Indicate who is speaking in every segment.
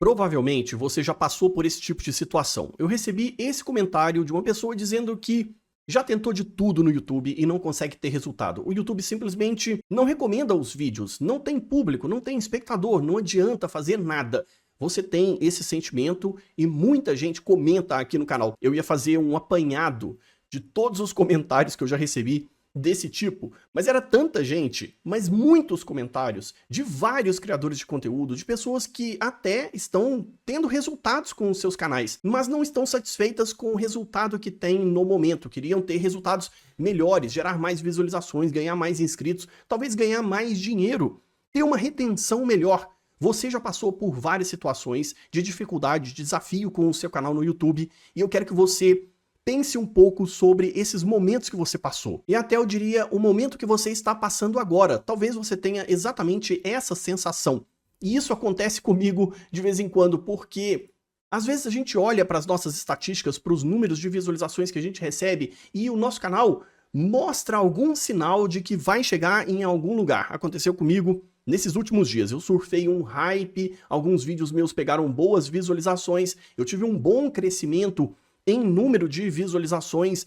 Speaker 1: Provavelmente você já passou por esse tipo de situação. Eu recebi esse comentário de uma pessoa dizendo que já tentou de tudo no YouTube e não consegue ter resultado. O YouTube simplesmente não recomenda os vídeos, não tem público, não tem espectador, não adianta fazer nada. Você tem esse sentimento e muita gente comenta aqui no canal. Eu ia fazer um apanhado de todos os comentários que eu já recebi desse tipo, mas era tanta gente, mas muitos comentários de vários criadores de conteúdo, de pessoas que até estão tendo resultados com os seus canais, mas não estão satisfeitas com o resultado que tem no momento, queriam ter resultados melhores, gerar mais visualizações, ganhar mais inscritos, talvez ganhar mais dinheiro, ter uma retenção melhor. Você já passou por várias situações de dificuldade, de desafio com o seu canal no YouTube, e eu quero que você pense um pouco sobre esses momentos que você passou. E até eu diria o momento que você está passando agora. Talvez você tenha exatamente essa sensação. E isso acontece comigo de vez em quando, porque às vezes a gente olha para as nossas estatísticas, para os números de visualizações que a gente recebe, e o nosso canal mostra algum sinal de que vai chegar em algum lugar. Aconteceu comigo nesses últimos dias. Eu surfei um hype, alguns vídeos meus pegaram boas visualizações, eu tive um bom crescimento em número de visualizações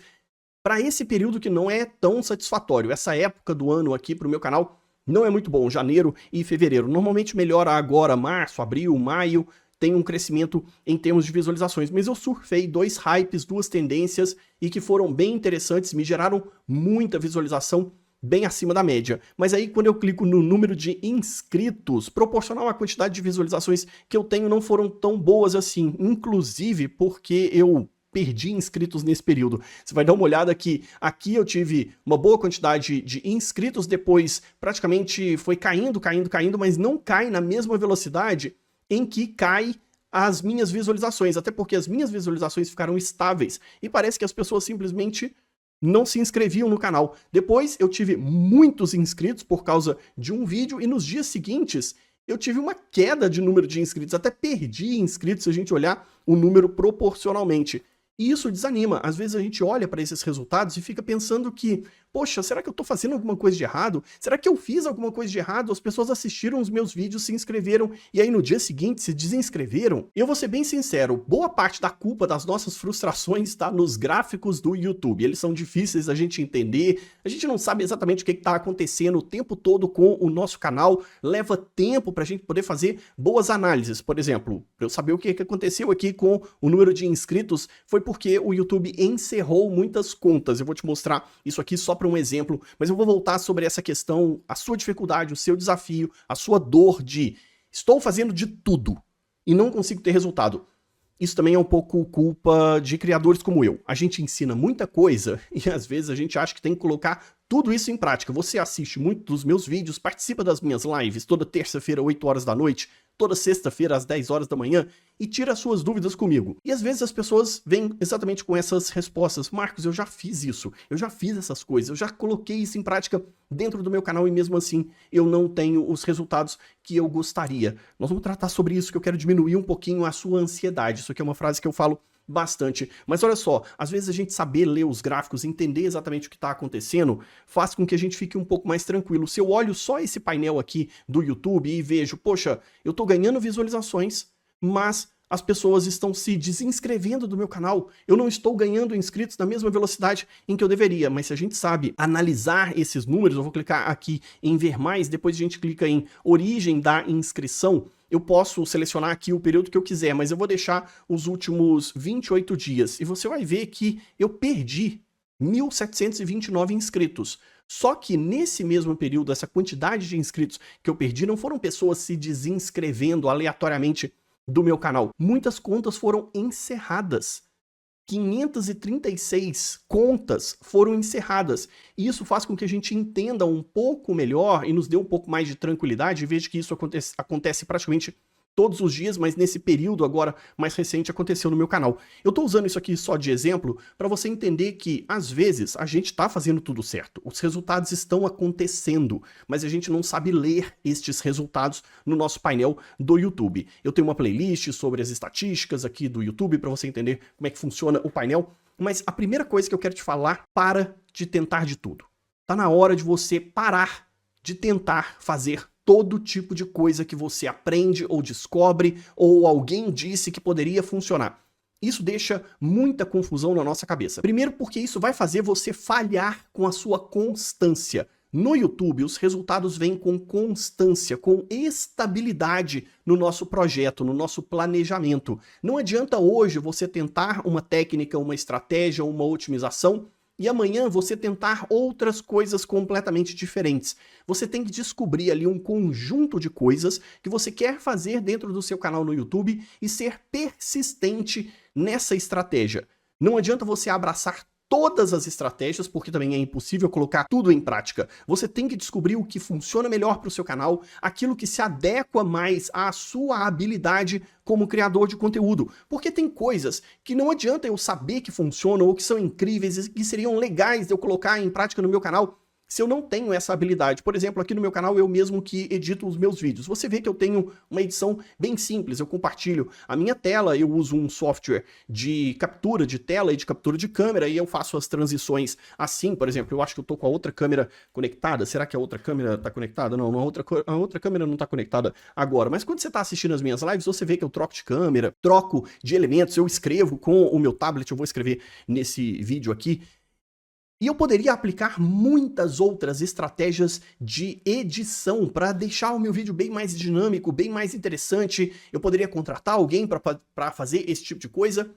Speaker 1: para esse período que não é tão satisfatório. Essa época do ano aqui para o meu canal não é muito bom, janeiro e fevereiro. Normalmente melhora agora, março, abril, maio, tem um crescimento em termos de visualizações. Mas eu surfei dois hypes, duas tendências e que foram bem interessantes, me geraram muita visualização, bem acima da média. Mas aí quando eu clico no número de inscritos, proporcional à quantidade de visualizações que eu tenho, não foram tão boas assim. Inclusive porque eu perdi inscritos nesse período. Você vai dar uma olhada que aqui eu tive uma boa quantidade de inscritos, depois praticamente foi caindo, mas não cai na mesma velocidade em que cai as minhas visualizações, até porque as minhas visualizações ficaram estáveis e parece que as pessoas simplesmente não se inscreviam no canal. Depois eu tive muitos inscritos por causa de um vídeo e nos dias seguintes eu tive uma queda de número de inscritos, até perdi inscritos se a gente olhar o número proporcionalmente. E isso desanima. Às vezes a gente olha para esses resultados e fica pensando que, poxa, será que eu estou fazendo alguma coisa de errado? Será que eu fiz alguma coisa de errado? As pessoas assistiram os meus vídeos, se inscreveram e aí no dia seguinte se desinscreveram? Eu vou ser bem sincero, boa parte da culpa das nossas frustrações está nos gráficos do YouTube. Eles são difíceis da gente entender, a gente não sabe exatamente o que está acontecendo o tempo todo com o nosso canal, leva tempo para a gente poder fazer boas análises. Por exemplo, para eu saber o que aconteceu aqui com o número de inscritos, foi porque o YouTube encerrou muitas contas. Eu vou te mostrar isso aqui só para um exemplo, mas eu vou voltar sobre essa questão, a sua dificuldade, o seu desafio, a sua dor de estou fazendo de tudo e não consigo ter resultado. Isso também é um pouco culpa de criadores como eu. A gente ensina muita coisa e às vezes a gente acha que tem que colocar tudo isso em prática. Você assiste muito dos meus vídeos, participa das minhas lives toda terça-feira, 8 horas da noite, toda sexta-feira, às 10 horas da manhã, e tira suas dúvidas comigo. E às vezes as pessoas vêm exatamente com essas respostas. Marcos, eu já fiz isso, eu já fiz essas coisas, eu já coloquei isso em prática dentro do meu canal e mesmo assim eu não tenho os resultados que eu gostaria. Nós vamos tratar sobre isso, que eu quero diminuir um pouquinho a sua ansiedade. Isso aqui é uma frase que eu falo bastante. Mas olha só, às vezes a gente saber ler os gráficos, entender exatamente o que está acontecendo, faz com que a gente fique um pouco mais tranquilo. Se eu olho só esse painel aqui do YouTube e vejo, poxa, eu estou ganhando visualizações, mas as pessoas estão se desinscrevendo do meu canal, eu não estou ganhando inscritos na mesma velocidade em que eu deveria, mas se a gente sabe analisar esses números, eu vou clicar aqui em ver mais, depois a gente clica em origem da inscrição, eu posso selecionar aqui o período que eu quiser, mas eu vou deixar os últimos 28 dias, e você vai ver que eu perdi 1.729 inscritos. Só que nesse mesmo período, essa quantidade de inscritos que eu perdi não foram pessoas se desinscrevendo aleatoriamente do meu canal. Muitas contas foram encerradas. 536 contas foram encerradas. E isso faz com que a gente entenda um pouco melhor e nos dê um pouco mais de tranquilidade. Veja que isso acontece praticamente todos os dias, mas nesse período agora mais recente aconteceu no meu canal. Eu tô usando isso aqui só de exemplo para você entender que às vezes a gente tá fazendo tudo certo, os resultados estão acontecendo, mas a gente não sabe ler estes resultados no nosso painel do YouTube. Eu tenho uma playlist sobre as estatísticas aqui do YouTube para você entender como é que funciona o painel, mas a primeira coisa que eu quero te falar, para de tentar de tudo. Tá na hora de você parar de tentar fazer todo tipo de coisa que você aprende ou descobre ou alguém disse que poderia funcionar. Isso deixa muita confusão na nossa cabeça. Primeiro porque isso vai fazer você falhar com a sua constância. No YouTube, os resultados vêm com constância, com estabilidade no nosso projeto, no nosso planejamento. Não adianta hoje você tentar uma técnica, uma estratégia, uma otimização e amanhã você tentar outras coisas completamente diferentes. Você tem que descobrir ali um conjunto de coisas que você quer fazer dentro do seu canal no YouTube e ser persistente nessa estratégia. Não adianta você abraçar todas as estratégias, porque também é impossível colocar tudo em prática. Você tem que descobrir o que funciona melhor para o seu canal, aquilo que se adequa mais à sua habilidade como criador de conteúdo. Porque tem coisas que não adianta eu saber que funcionam ou que são incríveis e que seriam legais de eu colocar em prática no meu canal, se eu não tenho essa habilidade. Por exemplo, aqui no meu canal, eu mesmo que edito os meus vídeos. Você vê que eu tenho uma edição bem simples, eu compartilho a minha tela, eu uso um software de captura de tela e de captura de câmera, e eu faço as transições assim, por exemplo, eu acho que eu tô com a outra câmera conectada. Será que a outra câmera tá conectada? Não, a outra câmera não tá conectada agora. Mas quando você tá assistindo as minhas lives, você vê que eu troco de câmera, troco de elementos, eu escrevo com o meu tablet, eu vou escrever nesse vídeo aqui. E eu poderia aplicar muitas outras estratégias de edição para deixar o meu vídeo bem mais dinâmico, bem mais interessante. Eu poderia contratar alguém para fazer esse tipo de coisa.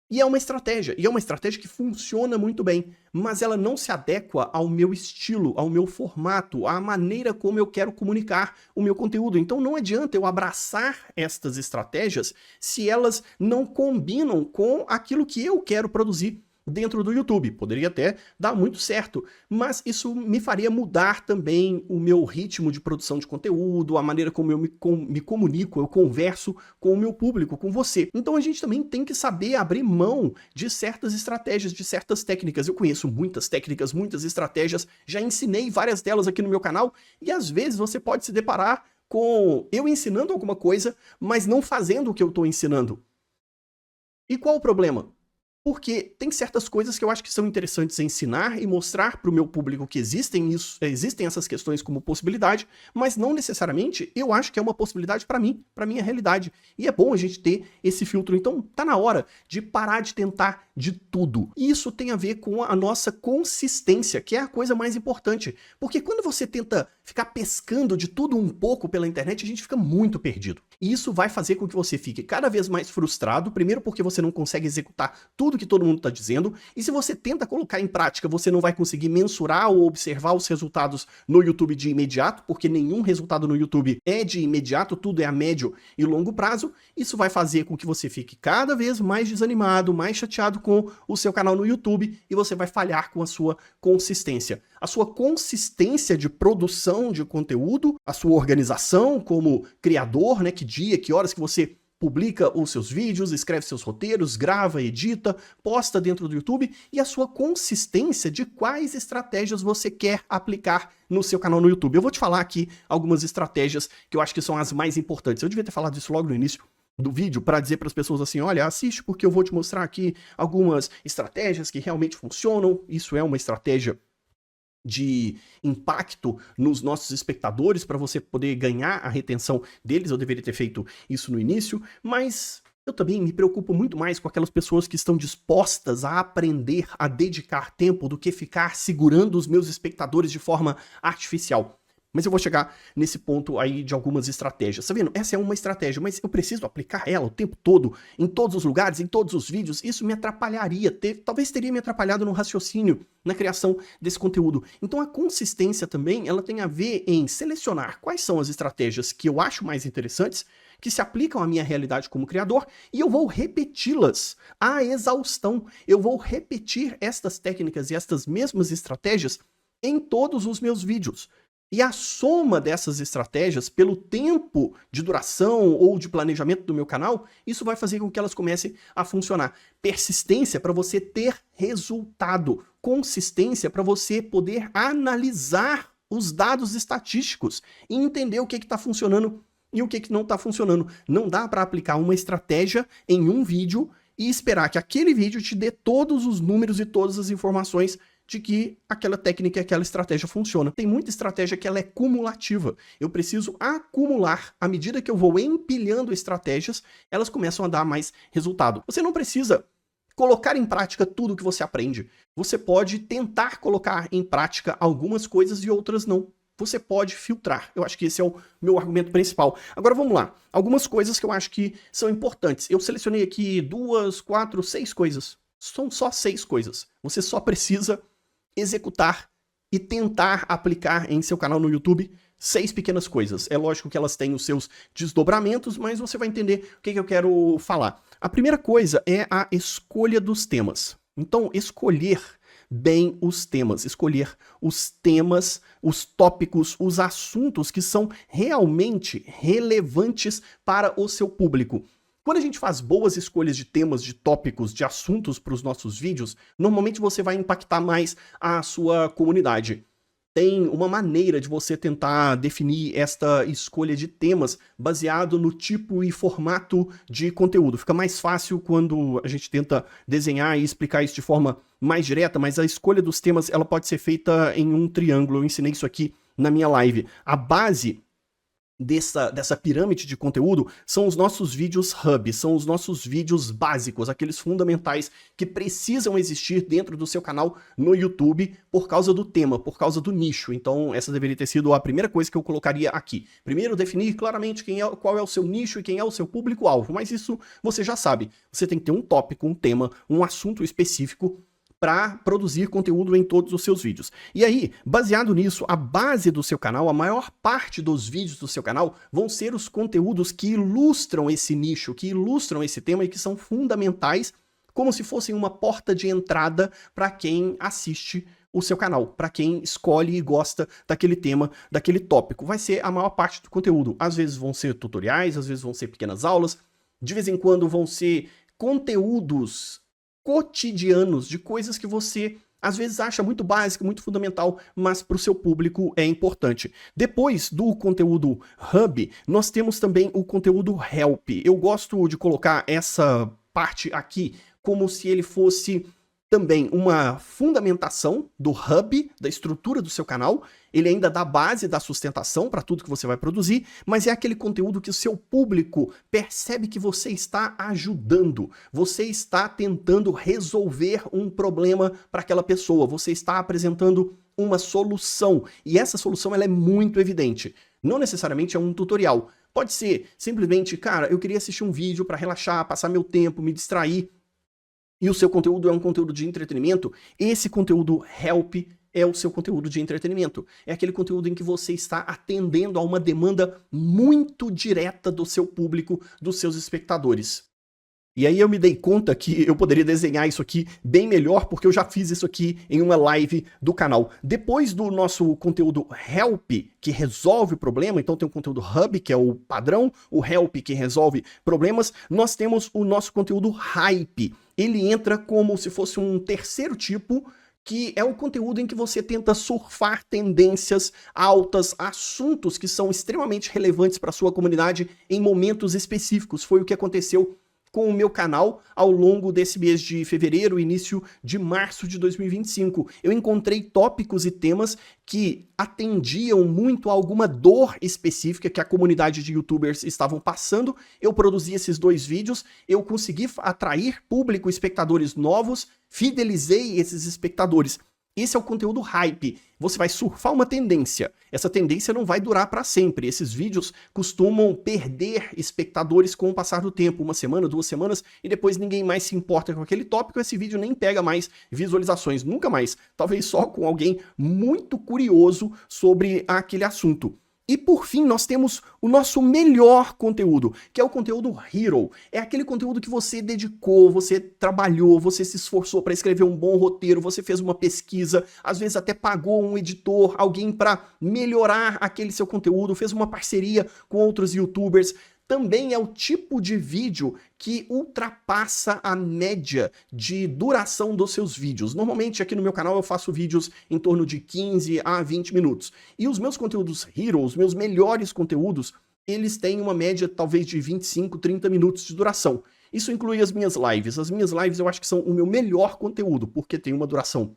Speaker 1: E é uma estratégia que funciona muito bem, mas ela não se adequa ao meu estilo, ao meu formato, à maneira como eu quero comunicar o meu conteúdo. Então não adianta eu abraçar estas estratégias se elas não combinam com aquilo que eu quero produzir dentro do YouTube. Poderia até dar muito certo, mas isso me faria mudar também o meu ritmo de produção de conteúdo, a maneira como eu me comunico, eu converso com o meu público, com você. Então a gente também tem que saber abrir mão de certas estratégias, de certas técnicas. Eu conheço muitas técnicas, muitas estratégias, já ensinei várias delas aqui no meu canal, e às vezes você pode se deparar com eu ensinando alguma coisa, mas não fazendo o que eu estou ensinando. E qual o problema? Porque tem certas coisas que eu acho que são interessantes ensinar e mostrar para o meu público que existem essas questões como possibilidade, mas não necessariamente eu acho que é uma possibilidade para mim, para minha realidade. E é bom a gente ter esse filtro. Então tá na hora de parar de tentar de tudo. E isso tem a ver com a nossa consistência, que é a coisa mais importante. Porque quando você tenta ficar pescando de tudo um pouco pela internet, a gente fica muito perdido. E isso vai fazer com que você fique cada vez mais frustrado, primeiro porque você não consegue executar tudo que todo mundo está dizendo, e se você tenta colocar em prática, você não vai conseguir mensurar ou observar os resultados no YouTube de imediato, porque nenhum resultado no YouTube é de imediato, tudo é a médio e longo prazo. Isso vai fazer com que você fique cada vez mais desanimado, mais chateado com o seu canal no YouTube, e você vai falhar com a sua consistência. A sua consistência de produção de conteúdo, a sua organização como criador, né? Que dia, que horas que você publica os seus vídeos, escreve seus roteiros, grava, edita, posta dentro do YouTube, e a sua consistência de quais estratégias você quer aplicar no seu canal no YouTube. Eu vou te falar aqui algumas estratégias que eu acho que são as mais importantes. Eu devia ter falado isso logo no início do vídeo para dizer para as pessoas assim, olha, assiste porque eu vou te mostrar aqui algumas estratégias que realmente funcionam. Isso é uma estratégia de impacto nos nossos espectadores para você poder ganhar a retenção deles. Eu deveria ter feito isso no início, mas eu também me preocupo muito mais com aquelas pessoas que estão dispostas a aprender, a dedicar tempo, do que ficar segurando os meus espectadores de forma artificial. Mas eu vou chegar nesse ponto aí de algumas estratégias. Tá vendo? Essa é uma estratégia, mas eu preciso aplicar ela o tempo todo, em todos os lugares, em todos os vídeos. Isso me atrapalharia, talvez teria me atrapalhado no raciocínio, na criação desse conteúdo. Então a consistência também, ela tem a ver em selecionar quais são as estratégias que eu acho mais interessantes, que se aplicam à minha realidade como criador, e eu vou repeti-las à exaustão. Eu vou repetir estas técnicas e estas mesmas estratégias em todos os meus vídeos. E a soma dessas estratégias, pelo tempo de duração ou de planejamento do meu canal, isso vai fazer com que elas comecem a funcionar. Persistência para você ter resultado. Consistência para você poder analisar os dados estatísticos e entender o que está funcionando e o que não está funcionando. Não dá para aplicar uma estratégia em um vídeo e esperar que aquele vídeo te dê todos os números e todas as informações de que aquela técnica e aquela estratégia funciona. Tem muita estratégia que ela é cumulativa. Eu preciso acumular. À medida que eu vou empilhando estratégias, elas começam a dar mais resultado. Você não precisa colocar em prática tudo o que você aprende. Você pode tentar colocar em prática algumas coisas e outras não. Você pode filtrar. Eu acho que esse é o meu argumento principal. Agora vamos lá. Algumas coisas que eu acho que são importantes. Eu selecionei aqui 2, 4, 6 coisas. São só 6 coisas. Você só precisa executar e tentar aplicar em seu canal no YouTube 6 pequenas coisas. É lógico que elas têm os seus desdobramentos, mas você vai entender o que eu quero falar. A primeira coisa é a escolha dos temas. Então, escolher bem os temas, escolher os temas, os tópicos, os assuntos que são realmente relevantes para o seu público. Quando a gente faz boas escolhas de temas, de tópicos, de assuntos para os nossos vídeos, normalmente você vai impactar mais a sua comunidade. Tem uma maneira de você tentar definir esta escolha de temas baseado no tipo e formato de conteúdo. Fica mais fácil quando a gente tenta desenhar e explicar isso de forma mais direta, mas a escolha dos temas ela pode ser feita em um triângulo. Eu ensinei isso aqui na minha live. A base dessa pirâmide de conteúdo são os nossos vídeos hub, são os nossos vídeos básicos, aqueles fundamentais que precisam existir dentro do seu canal no YouTube por causa do tema, por causa do nicho. Então essa deveria ter sido a primeira coisa que eu colocaria aqui. Primeiro, definir claramente qual é o seu nicho e quem é o seu público-alvo, mas isso você já sabe. Você tem que ter um tópico, um tema, um assunto específico para produzir conteúdo em todos os seus vídeos. E aí, baseado nisso, a base do seu canal, a maior parte dos vídeos do seu canal vão ser os conteúdos que ilustram esse nicho, que ilustram esse tema e que são fundamentais, como se fossem uma porta de entrada para quem assiste o seu canal, para quem escolhe e gosta daquele tema, daquele tópico. Vai ser a maior parte do conteúdo. Às vezes vão ser tutoriais, às vezes vão ser pequenas aulas, de vez em quando vão ser conteúdos cotidianos, de coisas que você às vezes acha muito básico, muito fundamental, mas para o seu público é importante. Depois do conteúdo Hub, nós temos também o conteúdo Help. Eu gosto de colocar essa parte aqui como se ele fosse também uma fundamentação do hub, da estrutura do seu canal. Ele ainda dá base da sustentação para tudo que você vai produzir, mas é aquele conteúdo que o seu público percebe que você está ajudando, você está tentando resolver um problema para aquela pessoa, você está apresentando uma solução, e essa solução ela é muito evidente. Não necessariamente é um tutorial. Pode ser simplesmente, cara, eu queria assistir um vídeo para relaxar, passar meu tempo, me distrair, e o seu conteúdo é um conteúdo de entretenimento. Esse conteúdo Help é o seu conteúdo de entretenimento. É aquele conteúdo em que você está atendendo a uma demanda muito direta do seu público, dos seus espectadores. E aí eu me dei conta que eu poderia desenhar isso aqui bem melhor, porque eu já fiz isso aqui em uma live do canal. Depois do nosso conteúdo Help, que resolve o problema, então tem o conteúdo Hub, que é o padrão, o Help, que resolve problemas, nós temos o nosso conteúdo Hype. Ele entra como se fosse um terceiro tipo, que é o conteúdo em que você tenta surfar tendências altas, assuntos que são extremamente relevantes para a sua comunidade em momentos específicos. Foi o que aconteceu com o meu canal ao longo desse mês de fevereiro, início de março de 2025. Eu encontrei tópicos e temas que atendiam muito a alguma dor específica que a comunidade de youtubers estavam passando. Eu produzi esses 2 vídeos, eu consegui atrair público, espectadores novos, fidelizei esses espectadores. Esse é o conteúdo hype. Você vai surfar uma tendência. Essa tendência não vai durar para sempre. Esses vídeos costumam perder espectadores com o passar do tempo. 1 semana, 2 semanas, e depois ninguém mais se importa com aquele tópico. Esse vídeo nem pega mais visualizações. Nunca mais. Talvez só com alguém muito curioso sobre aquele assunto. E por fim, nós temos o nosso melhor conteúdo, que é o conteúdo Hero. É aquele conteúdo que você dedicou, você trabalhou, você se esforçou para escrever um bom roteiro, você fez uma pesquisa, às vezes até pagou um editor, alguém para melhorar aquele seu conteúdo, fez uma parceria com outros youtubers. Também é o tipo de vídeo que ultrapassa a média de duração dos seus vídeos. Normalmente aqui no meu canal eu faço vídeos em torno de 15 a 20 minutos. E os meus conteúdos Hero, os meus melhores conteúdos, eles têm uma média talvez de 25, 30 minutos de duração. Isso inclui as minhas lives. As minhas lives eu acho que são o meu melhor conteúdo, porque tem uma duração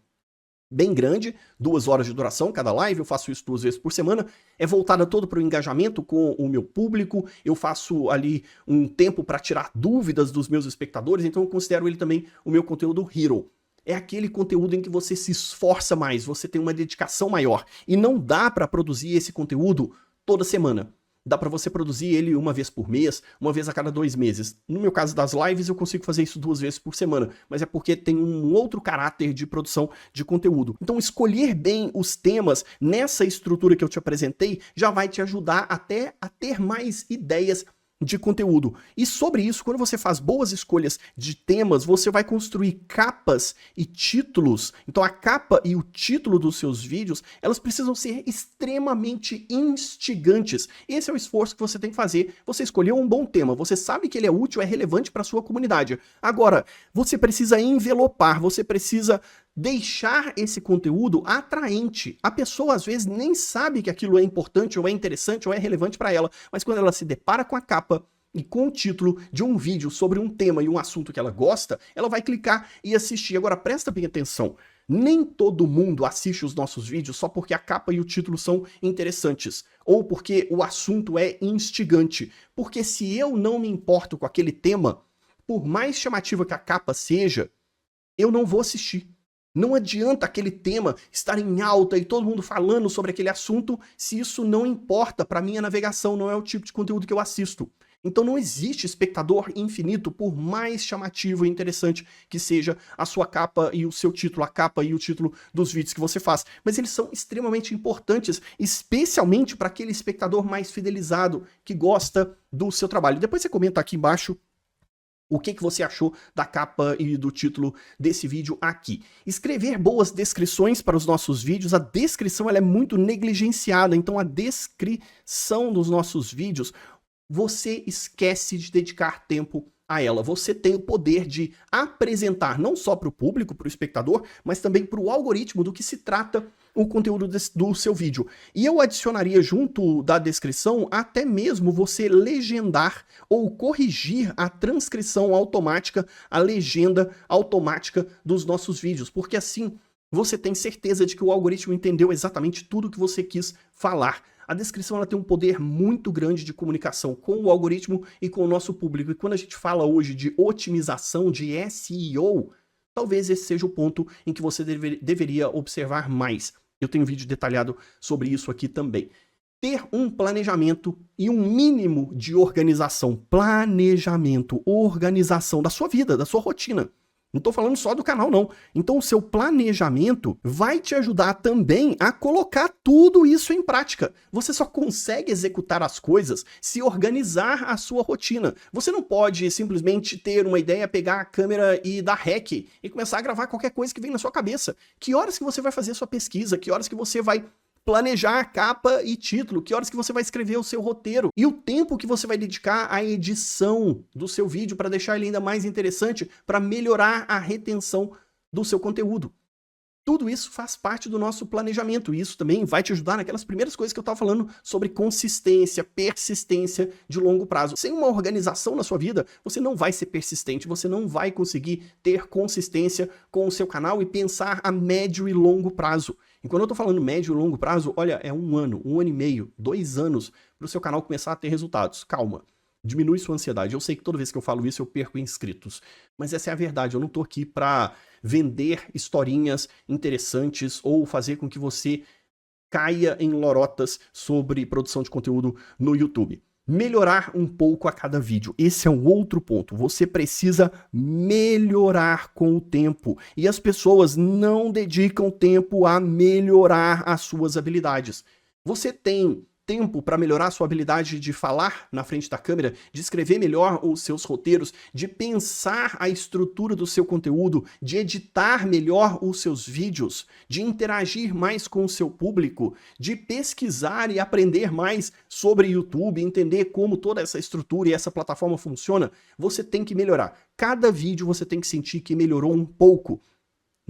Speaker 1: bem grande, 2 horas de duração cada live, eu faço isso 2 vezes por semana, é voltada todo para o engajamento com o meu público, eu faço ali um tempo para tirar dúvidas dos meus espectadores, então eu considero ele também o meu conteúdo hero. É aquele conteúdo em que você se esforça mais, você tem uma dedicação maior, e não dá para produzir esse conteúdo toda semana. Dá para você produzir ele uma vez por mês, uma vez a cada 2 meses. No meu caso das lives, eu consigo fazer isso 2 vezes por semana, mas é porque tem um outro caráter de produção de conteúdo. Então, escolher bem os temas nessa estrutura que eu te apresentei já vai te ajudar até a ter mais ideias de conteúdo. E sobre isso, quando você faz boas escolhas de temas, você vai construir capas e títulos. Então a capa e o título dos seus vídeos, elas precisam ser extremamente instigantes. Esse é o esforço que você tem que fazer. Você escolheu um bom tema, você sabe que ele é útil, é relevante para a sua comunidade. Agora, você precisa envelopar, você precisa deixar esse conteúdo atraente. A pessoa às vezes nem sabe que aquilo é importante ou é interessante ou é relevante para ela, mas quando ela se depara com a capa e com o título de um vídeo sobre um tema e um assunto que ela gosta, ela vai clicar e assistir. Agora presta bem atenção, nem todo mundo assiste os nossos vídeos só porque a capa e o título são interessantes, ou porque o assunto é instigante, porque se eu não me importo com aquele tema, por mais chamativa que a capa seja, eu não vou assistir. Não adianta aquele tema estar em alta e todo mundo falando sobre aquele assunto se isso não importa para minha navegação, não é o tipo de conteúdo que eu assisto. Então não existe espectador infinito, por mais chamativo e interessante que seja a sua capa e o seu título, a capa e o título dos vídeos que você faz. Mas eles são extremamente importantes, especialmente para aquele espectador mais fidelizado, que gosta do seu trabalho. Depois você comenta aqui embaixo o que você achou da capa e do título desse vídeo aqui. Escrever boas descrições para os nossos vídeos. A descrição ela é muito negligenciada, então a descrição dos nossos vídeos, você esquece de dedicar tempo a ela. Você tem o poder de apresentar não só para o público, para o espectador, mas também para o algoritmo do que se trata o conteúdo do seu vídeo. E eu adicionaria junto da descrição até mesmo você legendar ou corrigir a transcrição automática, a legenda automática dos nossos vídeos, porque assim você tem certeza de que o algoritmo entendeu exatamente tudo o que você quis falar. A descrição ela tem um poder muito grande de comunicação com o algoritmo e com o nosso público. E quando a gente fala hoje de otimização, de SEO, talvez esse seja o ponto em que você deveria observar mais. Eu tenho um vídeo detalhado sobre isso aqui também. Ter um planejamento e um mínimo de organização. Planejamento, organização da sua vida, da sua rotina. Não estou falando só do canal, não. Então o seu planejamento vai te ajudar também a colocar tudo isso em prática. Você só consegue executar as coisas se organizar a sua rotina. Você não pode simplesmente ter uma ideia, pegar a câmera e dar rec e começar a gravar qualquer coisa que vem na sua cabeça. Que horas que você vai fazer a sua pesquisa? Que horas que você vai planejar capa e título, que horas que você vai escrever o seu roteiro e o tempo que você vai dedicar à edição do seu vídeo para deixar ele ainda mais interessante, para melhorar a retenção do seu conteúdo. Tudo isso faz parte do nosso planejamento e isso também vai te ajudar naquelas primeiras coisas que eu estava falando sobre consistência, persistência de longo prazo. Sem uma organização na sua vida, você não vai ser persistente, você não vai conseguir ter consistência com o seu canal e pensar a médio e longo prazo. E quando eu estou falando médio e longo prazo, olha, é 1 ano, 1 ano e meio, 2 anos para o seu canal começar a ter resultados. Calma. Diminui sua ansiedade. Eu sei que toda vez que eu falo isso eu perco inscritos, mas essa é a verdade. Eu não tô aqui para vender historinhas interessantes ou fazer com que você caia em lorotas sobre produção de conteúdo no YouTube. Melhorar um pouco a cada vídeo. Esse é um outro ponto. Você precisa melhorar com o tempo. E as pessoas não dedicam tempo a melhorar as suas habilidades. Você tem tempo para melhorar a sua habilidade de falar na frente da câmera, de escrever melhor os seus roteiros, de pensar a estrutura do seu conteúdo, de editar melhor os seus vídeos, de interagir mais com o seu público, de pesquisar e aprender mais sobre YouTube, entender como toda essa estrutura e essa plataforma funciona. Você tem que melhorar. Cada vídeo você tem que sentir que melhorou um pouco.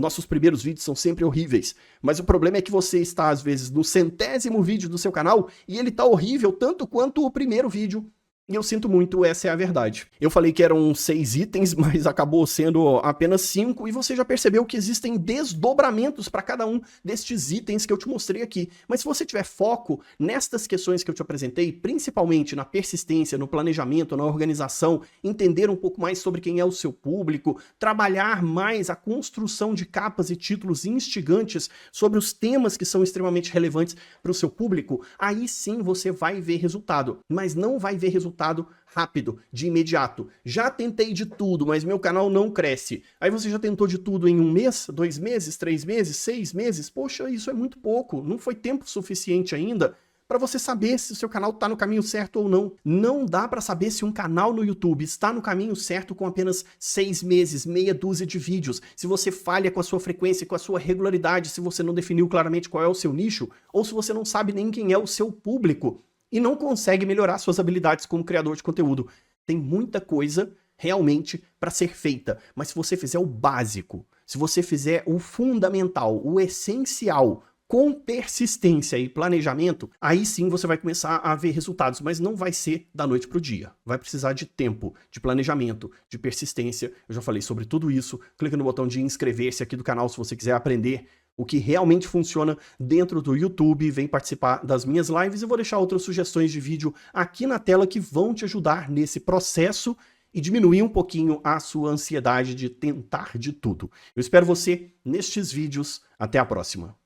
Speaker 1: Nossos primeiros vídeos são sempre horríveis, mas o problema é que você está, às vezes, no 100º vídeo do seu canal e ele está horrível tanto quanto o primeiro vídeo E eu sinto muito, essa é a verdade. Eu falei que eram 6 itens, mas acabou sendo apenas 5, e você já percebeu que existem desdobramentos para cada um destes itens que eu te mostrei aqui. Mas se você tiver foco nestas questões que eu te apresentei, principalmente na persistência, no planejamento, na organização, entender um pouco mais sobre quem é o seu público, trabalhar mais a construção de capas e títulos instigantes sobre os temas que são extremamente relevantes para o seu público, aí sim você vai ver resultado, mas não vai ver resultado rápido, de imediato. Já tentei de tudo, mas meu canal não cresce. Aí você já tentou de tudo em 1 mês, 2 meses, 3 meses, 6 meses? Poxa, isso é muito pouco. Não foi tempo suficiente ainda para você saber se o seu canal está no caminho certo ou não. Não dá para saber se um canal no YouTube está no caminho certo com apenas 6 meses, meia dúzia de vídeos, se você falha com a sua frequência, com a sua regularidade, se você não definiu claramente qual é o seu nicho, ou se você não sabe nem quem é o seu público e não consegue melhorar suas habilidades como criador de conteúdo. Tem muita coisa realmente para ser feita, mas se você fizer o básico, se você fizer o fundamental, o essencial, com persistência e planejamento, aí sim você vai começar a ver resultados, mas não vai ser da noite para o dia. Vai precisar de tempo, de planejamento, de persistência. Eu já falei sobre tudo isso. Clica no botão de inscrever-se aqui do canal se você quiser aprender o que realmente funciona dentro do YouTube. Vem participar das minhas lives. Eu vou deixar outras sugestões de vídeo aqui na tela que vão te ajudar nesse processo e diminuir um pouquinho a sua ansiedade de tentar de tudo. Eu espero você nestes vídeos. Até a próxima.